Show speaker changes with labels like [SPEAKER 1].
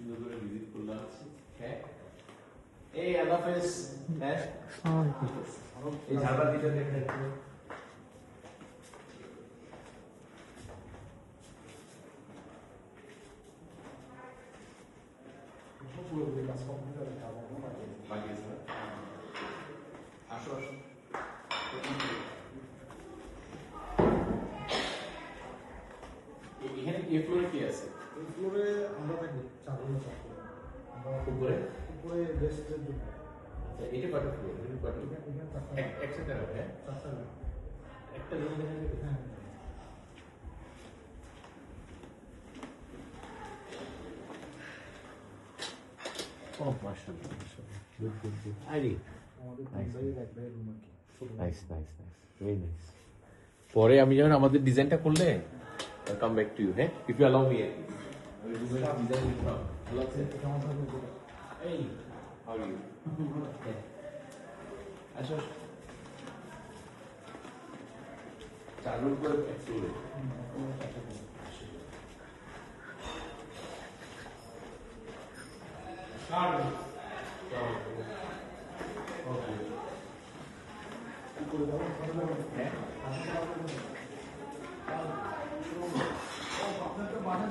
[SPEAKER 1] সুন্দর করে ভিজিট করলাম। হ্যাঁ এই আল্লাহ হাফেজ। হ্যাঁ এই ঝাড়বাতি দিতে দেখেন একটু। আসো আসো। এখানে কি ফ্লোরে কি আছে?
[SPEAKER 2] এই ফ্লোরে আমরা থাকি চারজন থাকি। আমরা
[SPEAKER 1] উপরে
[SPEAKER 2] উপরে গেস্টের জন্য।
[SPEAKER 1] আচ্ছা এটা কত ফ্লোর? এটা কত?
[SPEAKER 2] এখানে চারটা
[SPEAKER 1] একসাথে হবে হ্যাঁ?
[SPEAKER 2] চারটা room।
[SPEAKER 1] একটা রুম দেখেন।
[SPEAKER 2] হ্যাঁ
[SPEAKER 1] Oh, mashallah, mashallah. Good, good, good. Ali.
[SPEAKER 2] আমাদের
[SPEAKER 1] Nice.
[SPEAKER 2] তিন ভাইয়ের এক ভাইয়ের রুম আর কি।
[SPEAKER 1] Nice, nice, nice. Very nice. পরে আমি যখন আমাদের ডিজাইনটা করলে কাম ব্যাক টু ইউ হ্যাঁ ইফ ইউ অ্যালাউ মি আমি রুমের ডিজাইন করতাম ভালো আছে
[SPEAKER 2] এটা আমার সাথে যেটা।
[SPEAKER 1] এই হাউ আর ইউ আসো চালু করে এক্সপ্লোর
[SPEAKER 2] করে দাও, করে দাও।
[SPEAKER 1] হ্যাঁ
[SPEAKER 2] আপনার তো বাসা